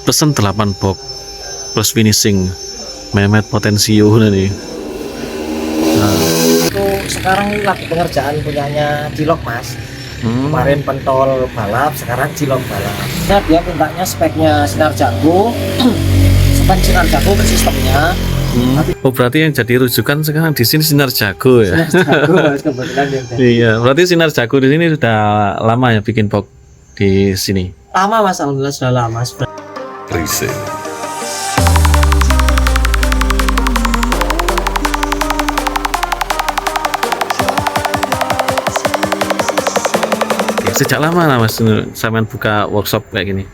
pesen 8 box plus finishing Mehmet Potensio nih. Nah, Itu sekarang ini lagi pengerjaan punyanya Cilok Mas. Kemarin pentol balap, sekarang Cilok balap. Nah, dia mintanya speknya Sinar Jago, spek Sinar Jago ke sistemnya. Oh, berarti yang jadi rujukan sekarang di sini Sinar Jago ya. Sinar Jago Mas, kebetulan yang jadi. Iya, berarti Sinar Jago di sini sudah lama ya bikin box di sini. Lama Mas, alhamdulillah sudah lama. Riset. Sejak lama lah Mas sampean buka workshop kayak gini?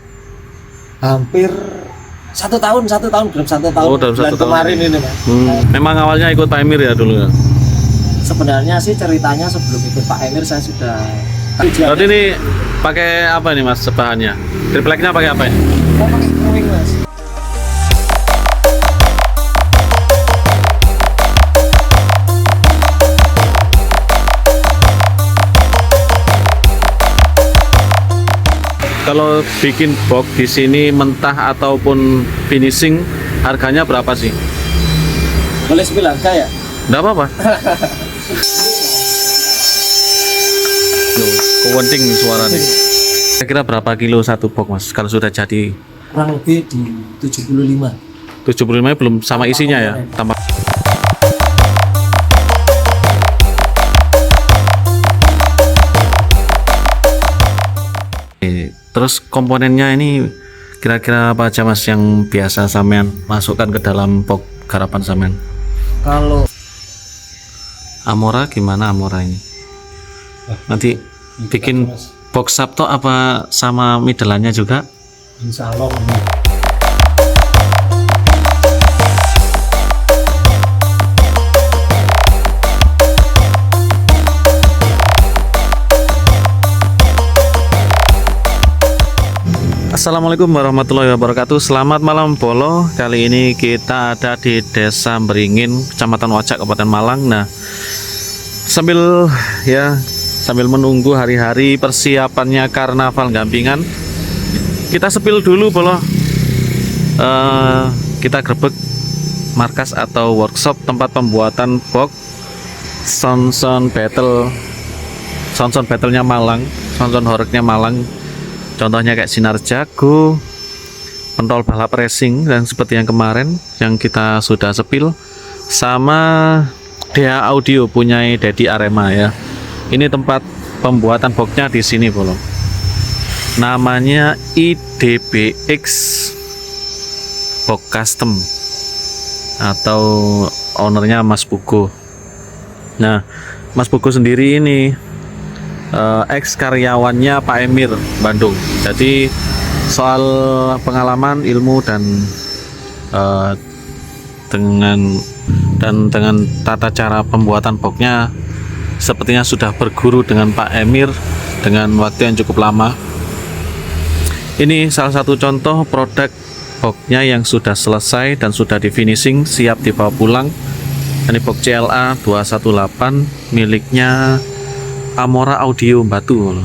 Hampir 1 tahun belum 1 tahun. Oh, dalam 1 bulan tahun kemarin ini Mas. Memang awalnya ikut Pak Emir ya dulu ya? Sebenarnya sih ceritanya sebelum ikut Pak Emir saya sudah Berarti ini pakai apa nih Mas bahannya? Tripleknya pakai apa ya? mau pakai crewing Mas. Kalau bikin box di sini mentah ataupun finishing harganya berapa sih? Boleh spill harga ya? Enggak apa-apa. Loh, kewenting suara nih. Kira-kira berapa kilo satu box Mas kalau sudah jadi? Kurang lebih di 75. 75 belum sama isinya ya? Tambah. Terus komponennya ini kira-kira apa aja Mas yang biasa sampean masukkan ke dalam box garapan sampean? Kalau Amora gimana Amora ini? Nanti bikin box Sabto apa sama midelannya juga? insya Allah Assalamualaikum warahmatullahi wabarakatuh. Selamat malam Polo. Kali ini kita ada di Desa Beringin, Kecamatan Wajak, Kabupaten Malang. Nah, sambil menunggu hari-hari persiapannya Karnaval Gampingan, kita sepil dulu Polo. Kita grebek markas atau workshop tempat pembuatan box sound battle-nya Malang, sound horornya Malang. Contohnya kayak Sinar Jago, pentol balap racing, dan seperti yang kemarin yang kita sudah sepil, sama DA Audio punya Dedi Arema ya. Ini tempat pembuatan boxnya di sini Bolo. Namanya IDBX Box Custom atau ownernya Mas Pugo. Nah, Mas Pugo sendiri ini ex karyawannya Pak Emir Bandung. Jadi soal pengalaman, ilmu dan dengan tata cara pembuatan boxnya sepertinya sudah berguru dengan Pak Emir dengan waktu yang cukup lama. Ini salah satu contoh produk boxnya yang sudah selesai dan sudah di finishing, siap dibawa pulang. Ini box CLA 218 miliknya Amora Audio Batu.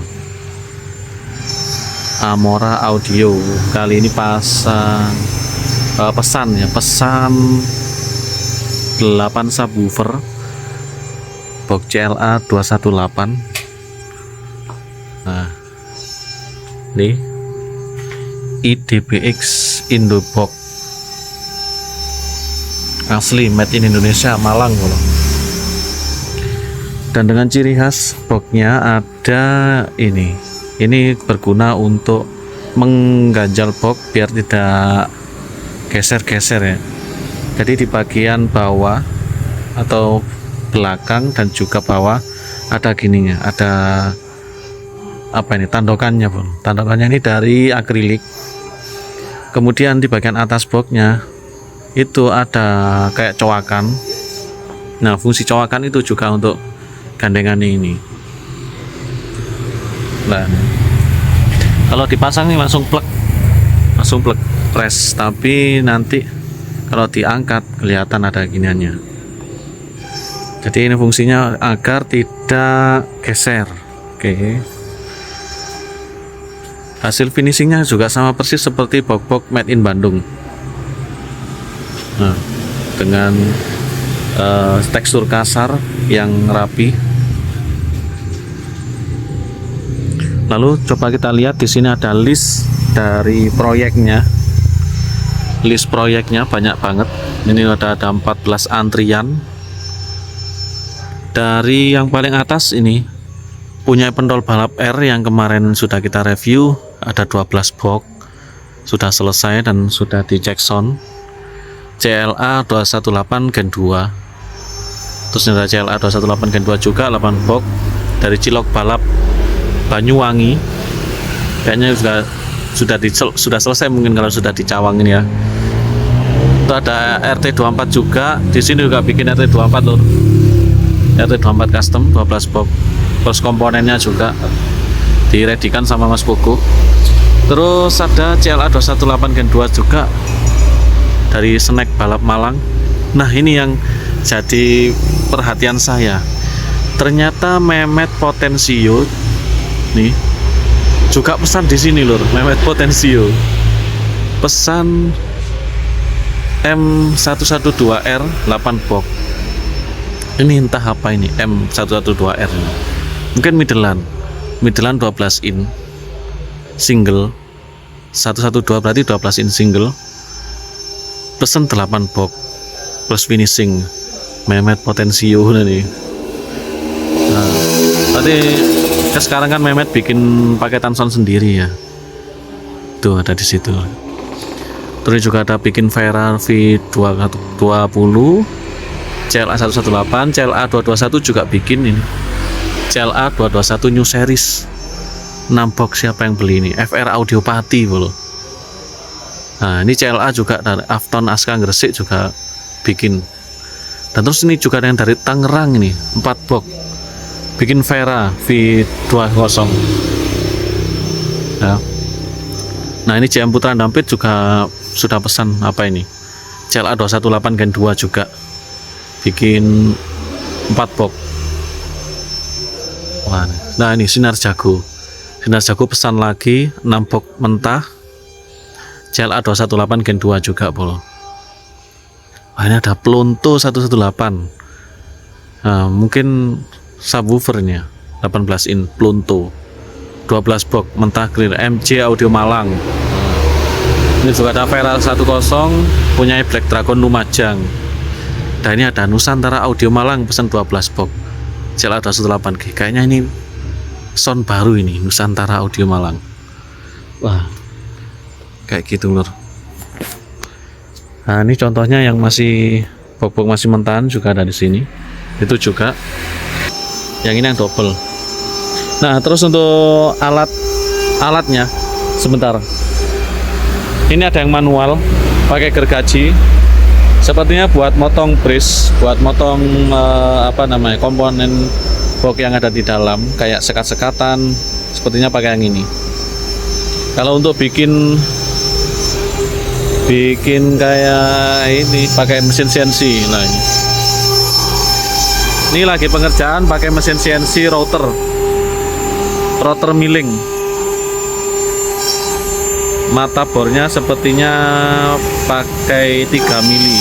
Amora Audio kali ini pasang pesan 8 subwoofer box CLA 218. Nah, ini IDBX Indobox asli made in Indonesia, Malang loh. Dan dengan ciri khas boxnya ada ini berguna untuk mengganjal box biar tidak geser-geser ya. Jadi di bagian bawah atau belakang dan juga bawah ada gininya, ada apa ini, tandokannya Bro. Tandokannya ini dari akrilik. Kemudian di bagian atas boxnya itu ada kayak cowakan. Nah, fungsi cowakan itu juga untuk gandengan ini. Nah, kalau dipasang nih langsung plug press, tapi nanti kalau diangkat kelihatan ada giniannya. Jadi ini fungsinya agar tidak geser. Oke. Hasil finishingnya juga sama persis seperti box-box made in Bandung. Nah, dengan tekstur kasar yang rapi. Lalu coba kita lihat di sini ada list dari proyeknya. List proyeknya banyak banget. Ini ada 14 antrian. Dari yang paling atas ini punya pentol balap R yang kemarin sudah kita review, ada 12 box. Sudah selesai dan sudah di Jackson. CLA 218 Gen 2. Terus ada CLA 218 Gen 2 juga 8 box dari Cilok Balap Banyuwangi. Kayaknya sudah selesai mungkin kalau sudah di Cawang ini ya. Itu ada RT24 juga. Di sini juga bikin RT24 loh. RT24 custom 12 box. Terus komponennya juga diredikan sama Mas Pugu. Terus ada CLA 218 Gen 2 juga dari Snack Balap Malang. Nah, ini yang jadi perhatian saya. Ternyata Mehmet Potensio nih juga pesan di sini lur. Mehmet Potensio pesan M112R 8 box. Ini entah apa ini M112R ini. Mungkin Midland 12 in single. 112 berarti 12 in single. Pesen 8 box plus finishing. Mehmet Potensio nih. Nah, tadi sekarang kan Mehmet bikin paketan sound sendiri ya. Tuh ada di situ. Terus juga ada bikin Vera V220, CLA 118, CLA 221 juga bikin ini. CLA 221 New Series. 6 box siapa yang beli ini? FR Audiopati loh. Nah, ini CLA juga dari Afton Aska Gresik juga bikin. Dan terus ini juga ada yang dari Tangerang ini 4 box bikin Vera V20 ya. Nah, ini JM Putra Dampit juga sudah pesan apa ini CLA 218 Gen 2 juga bikin 4 box. Wah, nah ini Sinar Jago pesan lagi 6 box mentah CLA 218 Gen 2 juga bolo. Wah, ini ada Plonto 118. Nah, mungkin subwoofernya 18 in Plonto 12 box mentah clear MJ Audio Malang. Ini juga ada Vera 10 punya Black Dragon Lumajang. Dan ini ada Nusantara Audio Malang pesan 12 box CLA 218G. Kayaknya ini sound baru ini Nusantara Audio Malang. Wah, kayak gitu lur. Nah, ini contohnya yang masih box masih mentahan juga ada di sini. Itu juga. Yang ini yang double. Nah, terus untuk alatnya sebentar. Ini ada yang manual pakai gergaji. Sepertinya buat motong bridge, buat motong komponen box yang ada di dalam kayak sekat-sekatan. Sepertinya pakai yang ini. Kalau untuk bikin kayak ini pakai mesin CNC. Nah, ini lagi pengerjaan pakai mesin CNC router milling. Mata bornya sepertinya pakai 3 mili.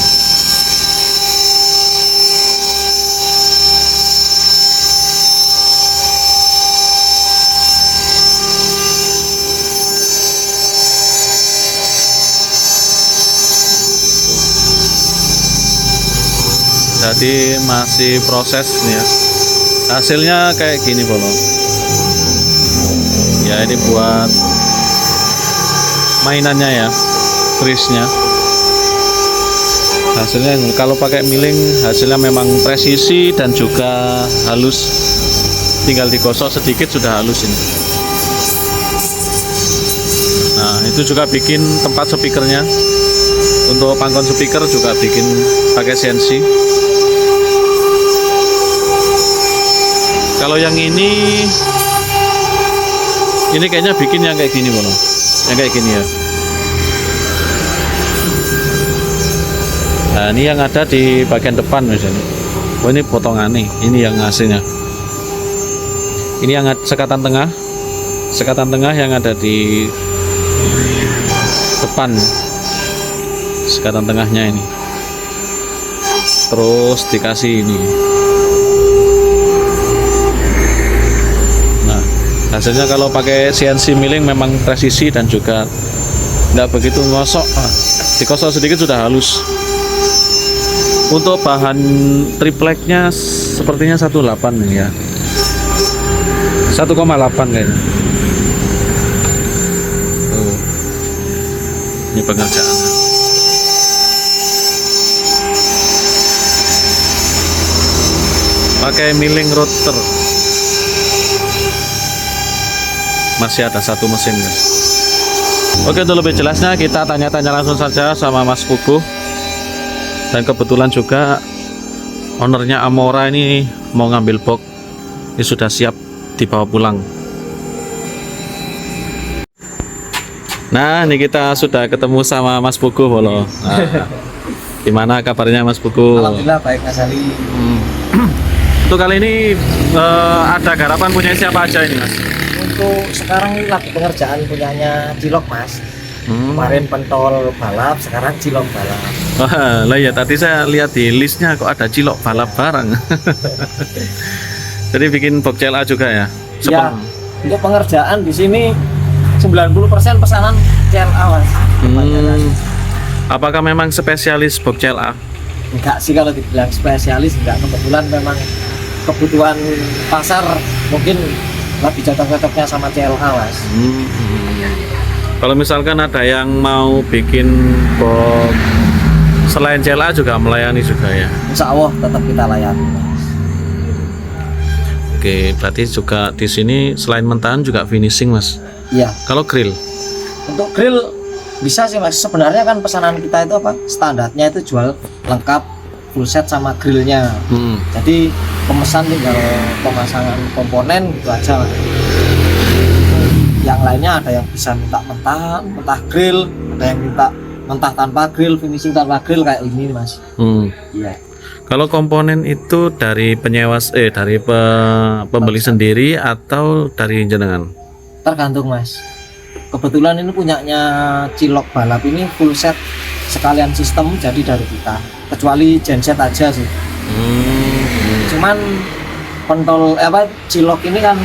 Jadi masih proses nih ya. Hasilnya kayak gini bolo. Ya, ini buat mainannya ya, bridge-nya. Hasilnya kalau pakai milling hasilnya memang presisi dan juga halus. Tinggal digosok sedikit sudah halus ini. Nah, itu juga bikin tempat speakernya. Untuk pangkon speaker juga bikin pakai CNC. Kalau yang ini kayaknya bikin yang kayak gini bolo. Yang kayak gini ya. Nah, ini yang ada di bagian depan misalnya. Oh, ini potongan nih. Ini yang hasilnya. Ini yang sekatan tengah. sekatan tengah yang ada di depan, sekatan tengahnya ini, terus dikasih ini. Nah, hasilnya kalau pakai CNC milling memang presisi dan juga nggak begitu ngosok. Dikosok sedikit sudah halus. Untuk bahan tripleknya sepertinya 1,8 ya, 1,8 kayaknya. Tuh. Ini pengerjaannya. Pakai milling router. Masih ada satu mesin, guys. Oke, untuk lebih jelasnya kita tanya-tanya langsung saja sama Mas Puguh. Dan kebetulan juga ownernya Amora ini mau ngambil box. Ini sudah siap dibawa pulang. Nah, ini kita sudah ketemu sama Mas Puguh Bolo. Nah, gimana kabarnya Mas Puguh? Alhamdulillah baik Mas Ali. Untuk kali ini ada garapan punya siapa aja ini, Mas? Untuk sekarang ini lagi pengerjaan punyanya Cilok Mas. Kemarin pentol balap, sekarang Cilok balap. Wah, lah ya tadi saya lihat di listnya kok ada Cilok balap bareng. Jadi bikin box CLA juga ya? Ya, untuk pengerjaan di sini 90% pesanan CLA Mas. Apakah memang spesialis box CLA? Enggak sih, kalau dibilang spesialis enggak, kebetulan memang kebutuhan pasar mungkin lebih cocok-cocoknya sama CLA Mas. Kalau misalkan ada yang mau bikin box selain CLA juga melayani juga ya? Insya Allah tetap kita layani Mas. Oke, berarti juga di sini selain mentahan juga finishing Mas? Iya. Kalau grill? Untuk grill bisa sih Mas. Sebenarnya kan pesanan kita itu apa? Standarnya itu jual lengkap full set sama grillnya. Jadi pemesan tinggal pemasangan komponen gitu aja Mas. Yang lainnya ada yang bisa minta mentah grill, ada yang minta mentah tanpa grill, finishing tanpa grill kayak ini Mas. Iya. Kalau komponen itu dari penyewa dari pembeli sendiri atau dari jenengan? Tergantung Mas. Kebetulan ini punyanya Cilok balap ini full set sekalian sistem, jadi dari kita. Kecuali genset aja sih. Cuman pentol Cilok ini kan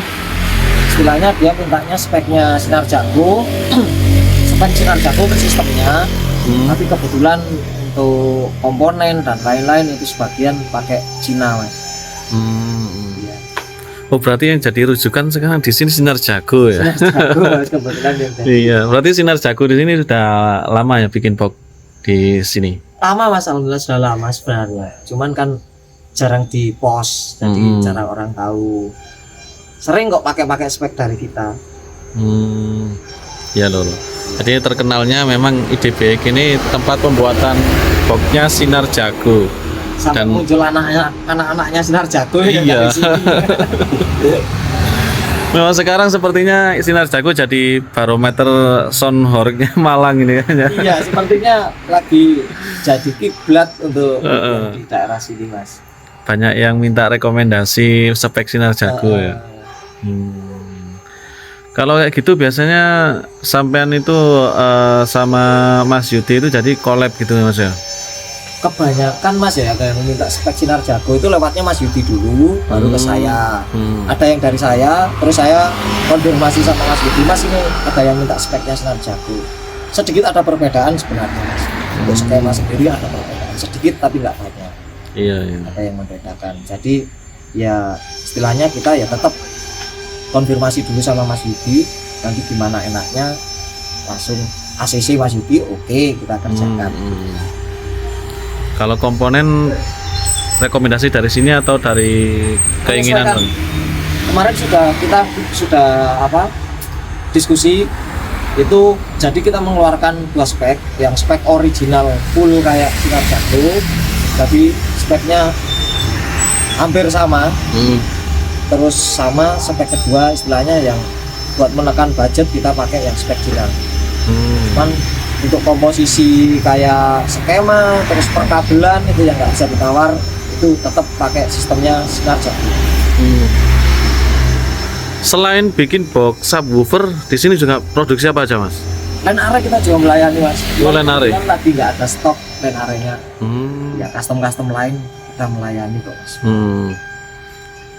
istilahnya dia mintanya speknya Sinar Jago. Spek Sinar Jago ke sistemnya. Tapi kebetulan untuk komponen dan lain-lain itu sebagian pakai Cina Mas. Iya. Oh, berarti yang jadi rujukan sekarang di sini Sinar Jago ya? Sinar Jago Mas, kebetulan yang jadi. Iya, berarti Sinar Jago di sini sudah lama ya bikin box di sini? Lama Mas, alhamdulillah sudah lama sebenarnya. Cuman kan jarang di post, jadi jarang orang tahu. Sering kok pakai spek dari kita. Ya loh. Jadi terkenalnya memang IDBX ini tempat pembuatan boxnya Sinar Jago. Sampai muncul anak-anaknya Sinar Jago. Iya. Memang sekarang sepertinya Sinar Jago jadi barometer sound horegnya Malang ini kan ya. Iya, sepertinya lagi jadi kiblat untuk di daerah sini Mas. Banyak yang minta rekomendasi spek Sinar Jago ya. Kalau kayak gitu biasanya sampean itu sama Mas Yudi itu jadi collab gitu Mas ya? Kebanyakan Mas ya, ada yang minta spek Sinar Jago itu lewatnya Mas Yudi dulu, baru ke saya. Ada yang dari saya, terus saya konfirmasi sama Mas Yudi, Mas ini ada yang minta speknya Sinar Jago. Sedikit ada perbedaan sebenarnya Mas. Untuk skema sendiri ada perbedaan sedikit tapi nggak banyak. Iya. Ada yang membedakan. Jadi ya istilahnya kita ya tetap konfirmasi dulu sama Mas Yudi, nanti gimana enaknya langsung ACC Mas Yudi, oke, kita kerjakan. Kalau komponen rekomendasi dari sini atau dari keinginan? Kemarin kita sudah diskusi itu, jadi kita mengeluarkan 2 spek, yang spek original full kayak Sinar Jago, tapi speknya hampir sama. Terus sama spek kedua istilahnya yang buat menekan budget kita pakai yang spek Cina. Cuman untuk komposisi kayak skema terus perkabelan itu yang nggak bisa ditawar, itu tetap pakai sistemnya Sinar Jago. Selain bikin box subwoofer, di sini juga produksi apa aja mas? Line array kita juga melayani mas. Oh, line array. Kan lagi nggak ada stok line array-nya. Hmm. Ya custom lain kita melayani kok mas.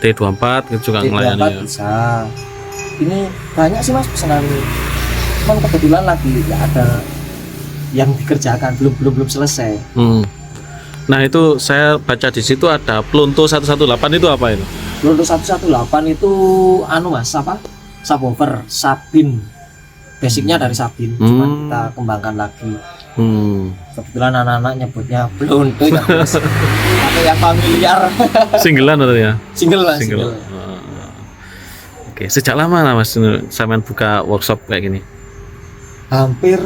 T24 itu juga melayani T24 ya. bisa. Ini banyak sih mas pesanan. Cuman kebetulan lagi nggak ada yang dikerjakan, belum selesai. Nah itu saya baca di situ ada Plunto 118 itu apa itu? Untuk 118 itu anu mas apa? Subwoofer, Sabin. Basicnya dari Sabin, cuman kita kembangkan lagi. Kebetulan anak-anak nyebutnya Plunto ya mas. Atau yang familiar. Singlean atau ya? Single mas. Single. Oke, sejak lama lah mas sampean buka workshop kayak gini? Hampir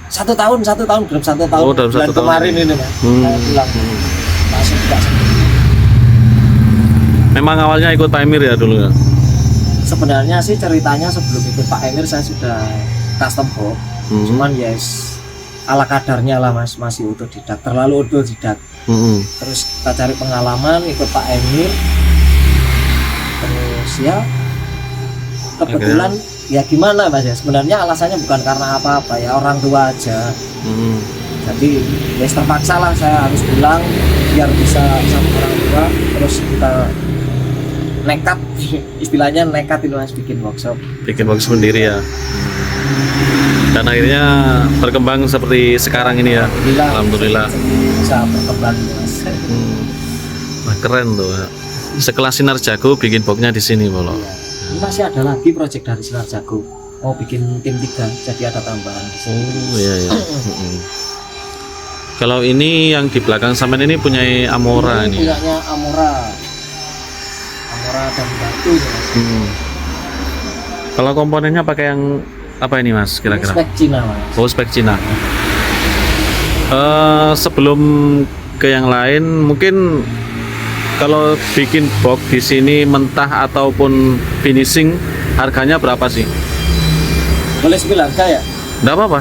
1 tahun, belum 1 tahun. Oh, dalam 1 bulan tahun kemarin ini. ini mas. Saya pulang. Langsung tidak Memang awalnya ikut Pak Emir ya dulu ya? Sebenarnya sih ceritanya sebelum ikut Pak Emir saya sudah custom box. Cuman yes ala kadarnya lah mas, masih otodidak, terlalu otodidak. Terus kita cari pengalaman ikut Pak Emir. Terus ya kebetulan ya gimana mas ya, sebenarnya alasannya bukan karena apa-apa ya, orang tua aja. Jadi ya terpaksa lah saya harus pulang biar bisa sama orang tua. Terus kita nekat, istilahnya nekat itu mas, bikin workshop sendiri ya. Dan akhirnya berkembang seperti sekarang ini ya. Alhamdulillah. Bisa berkembang mas. Wah, keren tuh. Sekelas Sinar Jago bikin boxnya di sini Bolo. Ini masih ada lagi proyek dari Sinar Jago, mau bikin tim 3, jadi ada tambahan di sini. Oh iya ya. Kalau ini yang di belakang sampean ini punya Amora ini. Punyanya Amora dan batu ya mas. Kalau komponennya pakai yang apa ini mas kira-kira? Spek Cina mas. Oh spek Cina. Sebelum ke yang lain, mungkin kalau bikin box di sini mentah ataupun finishing harganya berapa sih? Boleh spill harga ya? Enggak apa-apa.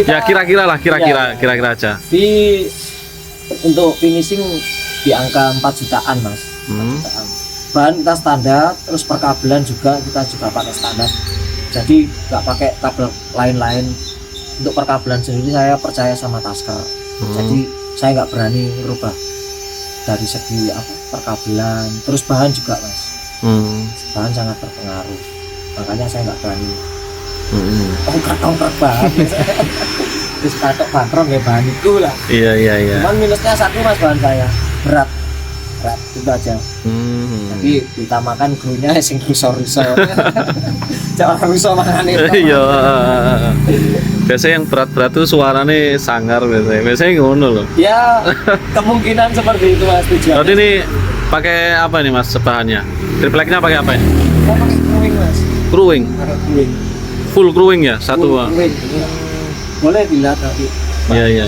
Ya kira-kira lah, kira-kira aja. Untuk finishing di angka 4 jutaan mas. 4 jutaan. Bahan kita standar, terus perkabelan juga kita pakai standar. Jadi nggak pakai kabel lain-lain. Untuk perkabelan sendiri saya percaya sama Tasker. Jadi saya nggak berani merubah dari segi perkabelan. Terus bahan juga mas. Bahan sangat berpengaruh. Makanya saya nggak berani ongkrak banget. Terus katok bantrong ya bahan itu lah. Iya. Cuman minusnya satu mas, bahan saya berat itu aja. Tapi ditamakan krunya sing ruso-ruso. Jangan ruso makan itu. Iya. Biasanya yang berat-berat tuh suaranya sangar biasanya ngono loh. Ya kemungkinan seperti itu mas tujuannya. Berarti ini pakai apa nih mas bahannya? Tripleknya pakai apa ini? Saya pakai crewing mas. Crewing. Pakai crewing. Full crewing ya satu. Full crewing. Boleh dilihat nanti. Iya.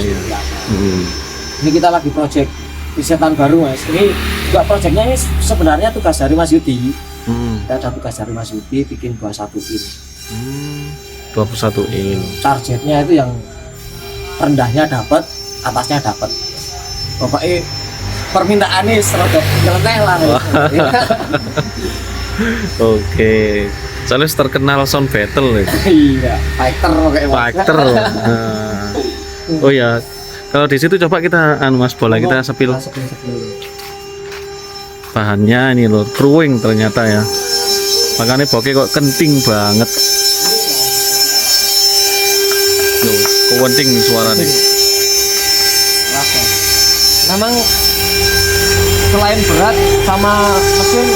Ini kita lagi project risetan baru mas. Ini juga projectnya ini sebenarnya tugas dari Mas Yudi. Kita ada tugas dari Mas Yudi bikin 21 in. 21 in. Targetnya itu yang rendahnya dapat, atasnya dapat. Pokoknya permintaannya serodok nyeleneh lah. Oke. Soalnya terkenal sound battle ya. Iya, fighter. Oh ya. Kalau di situ coba kita mas boleh kita sepil. Bahannya ini loh, crewing ternyata ya. Makanya bokeh kok kenting banget. Loh, kewenting suara nih. Memang selain berat sama mesin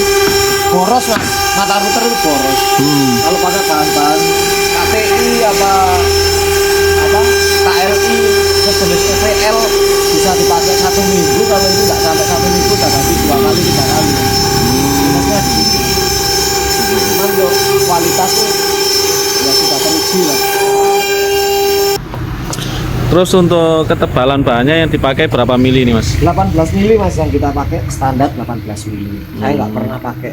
boros mas, mata router itu boros. Kalau pakai bahan-bahan KTI apa KLI sejenis PVL bisa dipakai 1 minggu, kalau itu nggak sampai 1 minggu udah ganti 2 kali 3 kali. Minusnya di situ. Cuman untuk kualitas tuh ya sudah teruji lah. Terus untuk ketebalan bahannya yang dipakai berapa mili nih mas? 18 mili mas yang kita pakai, standar 18 mili. Saya nggak pernah pakai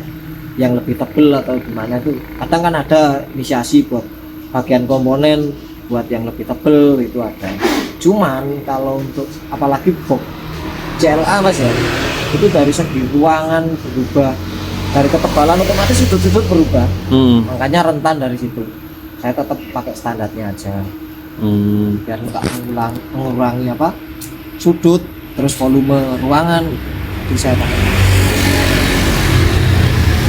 yang lebih tebel atau gimana tuh. Kadang kan ada inisiasi buat bagian komponen buat yang lebih tebel itu ada. Cuman kalau untuk apalagi box CLA mas ya, itu dari segi ruangan berubah, dari ketebalan otomatis sudut-sudut berubah. Hmm. Makanya rentan dari situ. Saya tetap pakai standarnya aja. Biar nggak mengurangi apa sudut, terus volume ruangan. Jadi saya pakai.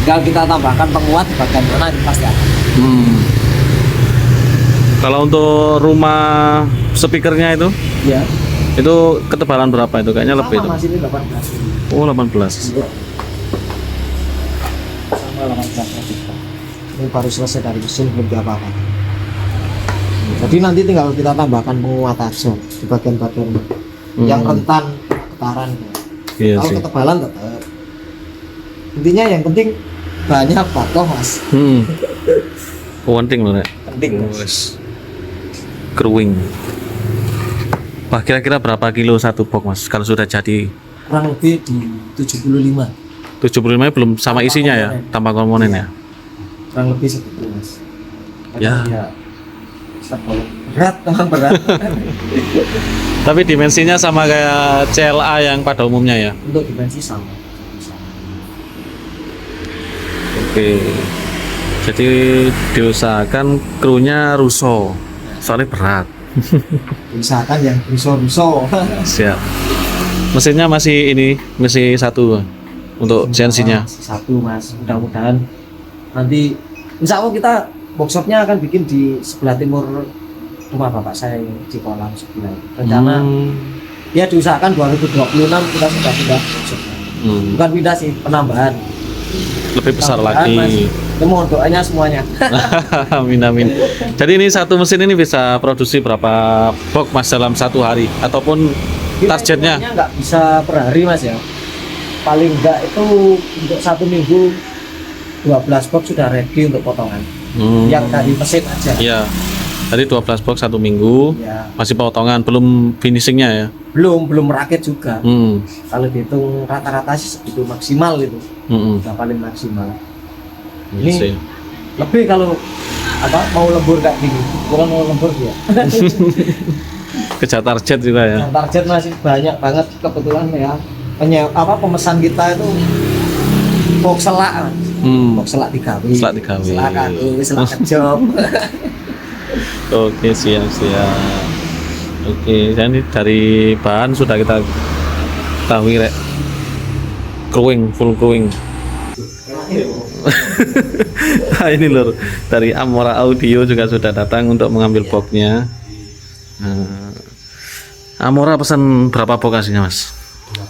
Tinggal kita tambahkan penguat di bagian mana itu pasti ada. Kalau untuk rumah speakernya itu Ya. itu ketebalan berapa itu? Kayaknya lebih itu. Sama Mas, ini 18. Oh, 18. Iya. Sama 18 juta. Ini baru selesai dari mesin, belum apa-apa. Jadi nanti tinggal kita tambahkan penguat aja di bagian-bagian yang rentan getaran. Iya Kalau sih. ketebalan tetap. Intinya yang penting banyak patoh Mas. Penting loh, Nek. Penting Mas. Wes. Kruing. Wah, kira-kira berapa kilo satu box, Mas? Kalau sudah jadi Kurang lebih di 75. 75 belum sama isinya ya, tanpa komponen ya. Kurang lebih segitu Mas. Ya. Berat, memang berat. Tapi dimensinya sama kayak CLA yang pada umumnya ya. Untuk dimensi sama. Oke. Jadi diusahakan krunya Russo. Soalnya berat. Misalkan yang ruso-ruso. Siap. Mesinnya masih ini, masih satu untuk CNC-nya. Satu Mas, mudah-mudahan nanti insya Allah kita workshopnya akan bikin di sebelah timur rumah bapak saya yang di kolam sebelah. Rencana ya diusahakan 2026 kita sudah pindah workshopnya. Bukan pindah sih, penambahan. Lebih besar Penambahan, Mas. lagi. Ya, mohon doanya semuanya. Amin amin. Jadi ini satu mesin ini bisa produksi berapa box Mas dalam satu hari ataupun targetnya? Hitungannya nggak bisa per hari Mas ya. Paling enggak itu untuk satu minggu 12 box sudah ready untuk potongan. Yang dari mesin aja. Iya. Tadi 12 box satu minggu. Ya. Masih potongan, belum finishingnya ya. Belum merakit juga. Hmm. Kalau dihitung rata-rata sih segitu maksimal itu. Udah paling maksimal. Iya Ini sih. lebih kalau apa mau lembur kayak gini, bukan mau lembur ya. Kejar target juga ya. Yang target masih banyak banget kebetulan ya. Pemesan kita itu box selak, box selak digawe. Selak digawe. Selak kado, selak job. Oke, siap. Oke, jadi dari bahan sudah kita tahu rek. Crewing, full crewing. Nah, ini lur, dari Amora Audio juga sudah datang untuk mengambil boxnya. Nah, Amora pesan berapa box aslinya Mas?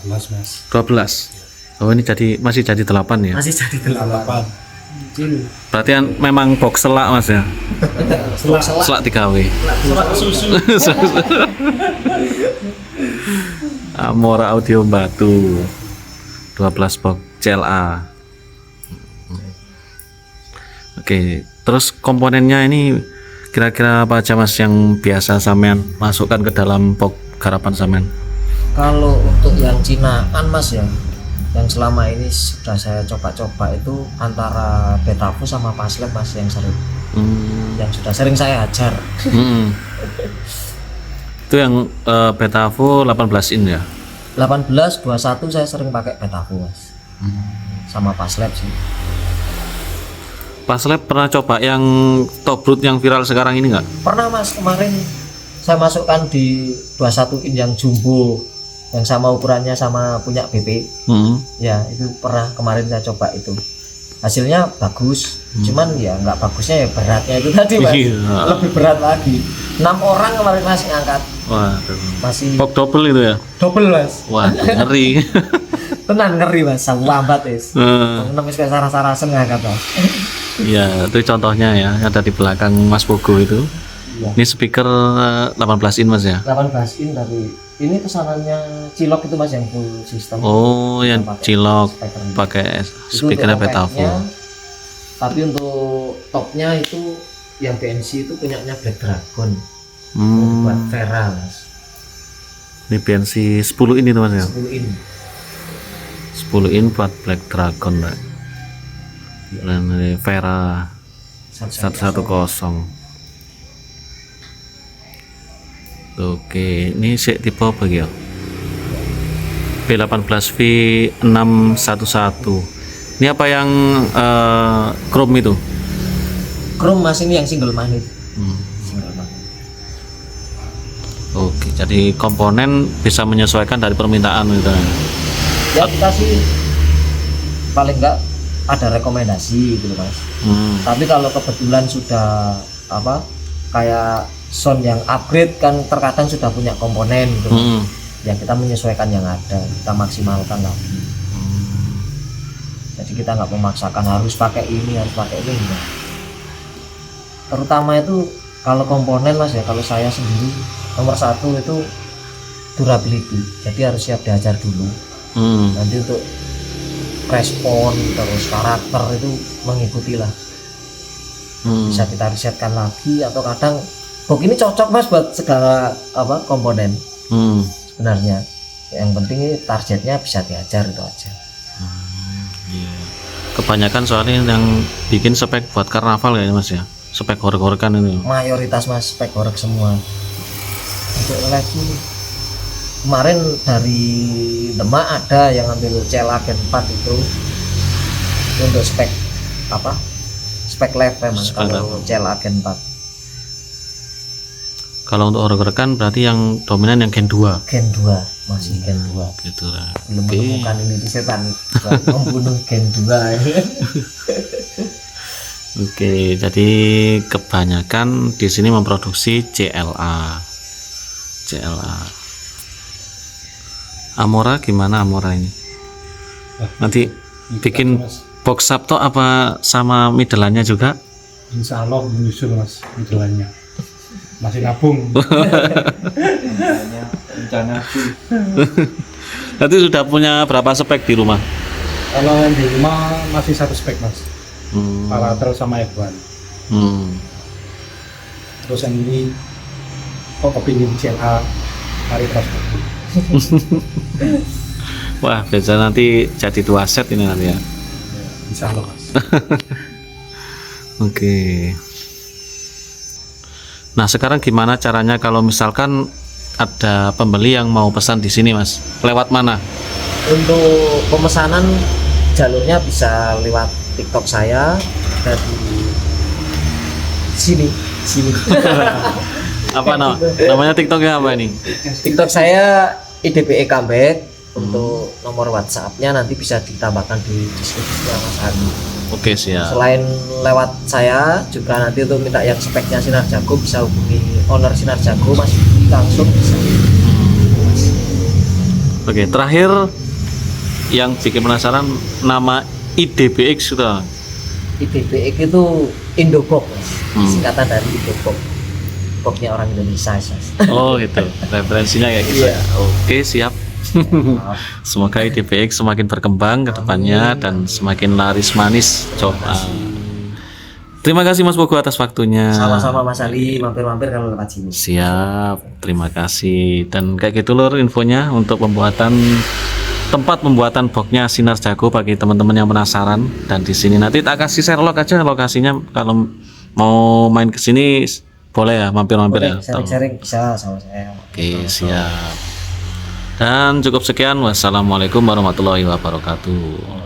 12 Mas. 12. Oh, ini masih jadi 8 ya? Masih jadi 8. Berarti memang box selak Mas ya? Selak digawe. Amora Audio Batu 12 box CLA. Oke, terus komponennya ini kira-kira apa aja Mas yang biasa sampean masukkan ke dalam box garapan sampean? Kalau untuk yang Cinaan Mas ya, yang selama ini sudah saya coba-coba itu antara Betafo sama Paslab Mas yang sering. Yang sudah sering saya ajar. Itu yang Betafo 18 in ya? 18, 21 saya sering pakai Betafo Mas. Sama Paslab sih. Paslab pernah coba yang top root yang viral sekarang ini nggak? Pernah Mas, kemarin saya masukkan di 21 in yang jumbo yang sama ukurannya sama punya BP. Ya itu pernah kemarin saya coba itu, hasilnya bagus. Cuman ya nggak bagusnya ya beratnya itu tadi Mas. Lebih berat lagi. 6 orang kemarin Mas ngangkat. Wah, Masih box double itu ya? double Mas. Wah, ngeri. Tenan ngeri Mas, lambat Mas. Nembus kayak sarah-sarasen ngangkat Mas. Ya, itu contohnya ya, ada di belakang Mas Pogo itu. Ya. Ini speaker 18 in Mas ya? 18 in dari ini pesanannya Cilok itu Mas yang full sistem. Oh, yang Pakai cilok speakernya. pakai Itu speakernya untuk Betafo. efeknya. Tapi untuk topnya itu yang BNC itu punyanya Black Dragon. Buat Vera Mas. Ini BNC 10 in itu Mas ya? 10 in. 10 in buat Black Dragon Pak. Dan ini Vera 110. Oke, ini tipe apa ya? B18V611. Ini apa yang chrome itu? Chrome mas, ini yang single magnet. Hmm. Single magnet. Oke, jadi komponen bisa menyesuaikan dari permintaan gitu. Ya kita sih paling enggak ada rekomendasi gitu mas. Tapi kalau kebetulan sudah apa kayak sound yang upgrade kan terkadang sudah punya komponen gitu. Ya kita menyesuaikan yang ada, kita maksimalkan lagi. Jadi kita nggak memaksakan harus pakai ini enggak. Terutama itu kalau komponen mas ya, kalau saya sendiri nomor satu itu durability, jadi harus siap diajar dulu. Nanti untuk respon terus karakter itu mengikuti lah. Bisa kita risetkan lagi, atau kadang box ini cocok mas buat segala apa komponen. Sebenarnya yang penting ini targetnya bisa diajar, itu aja. Kebanyakan soalnya yang bikin spek buat karnaval ya mas ya, spek horek-horekan ini. Mayoritas mas spek horek semua. Untuk lagi kemarin dari Demak ada yang ambil CLA Gen 4 itu untuk spek apa, spek live mas kalau CLA Gen 4. Kalau untuk horek-horekan berarti yang dominan yang Gen 2. Gen 2 masih Gen 2 gitu lah. belum menemukan ini di setan membunuh Gen 2. Oke, jadi kebanyakan di sini memproduksi CLA. Amora gimana Amora ini? Nanti bikin box Sabto apa sama midelannya juga? Insya Allah menyusul mas midelannya. Masih nabung. Rencana sih. Nanti sudah punya berapa spek di rumah? Kalau yang di rumah masih satu spek mas. Palatal sama F1. Terus yang ini kok kepingin CLA hari transport. Wah, biasa nanti jadi 2 set ini nanti ya. Insya Allah mas. Oke. Nah, sekarang gimana caranya kalau misalkan ada pembeli yang mau pesan di sini, Mas? Lewat mana? Untuk pemesanan jalurnya bisa lewat TikTok saya dari sini. Apa namanya TikToknya apa ini? TikTok saya IDBE Comeback. Untuk nomor WhatsApp-nya nanti bisa ditambahkan di deskripsi Mas Adi. Oke, siap. Selain lewat saya juga nanti untuk minta yang speknya Sinar Jago bisa hubungi owner Sinar Jago Mas, langsung bisa. Oke, terakhir yang bikin penasaran nama IDBX sudah. IDBX itu Indobox Mas, singkatan dari Indobox, boxnya orang Indonesia Mas. Oh gitu, referensinya kayak gitu. Iya. Oke, siap. Semoga IDBX semakin berkembang ke depannya dan semakin laris manis. Coba. Terima kasih Mas Pogo atas waktunya. Sama-sama Mas Ali, mampir-mampir kalau lewat sini. Siap, terima kasih. Dan kayak gitu lur infonya untuk tempat pembuatan boxnya Sinar Jago bagi teman-teman yang penasaran. Dan di sini nanti tak kasih share log aja lokasinya, kalau mau main ke sini boleh ya, mampir-mampir ya. Sharing-sharing bisa sama saya. Oke, siap. Dan cukup sekian. Wassalamualaikum warahmatullahi wabarakatuh.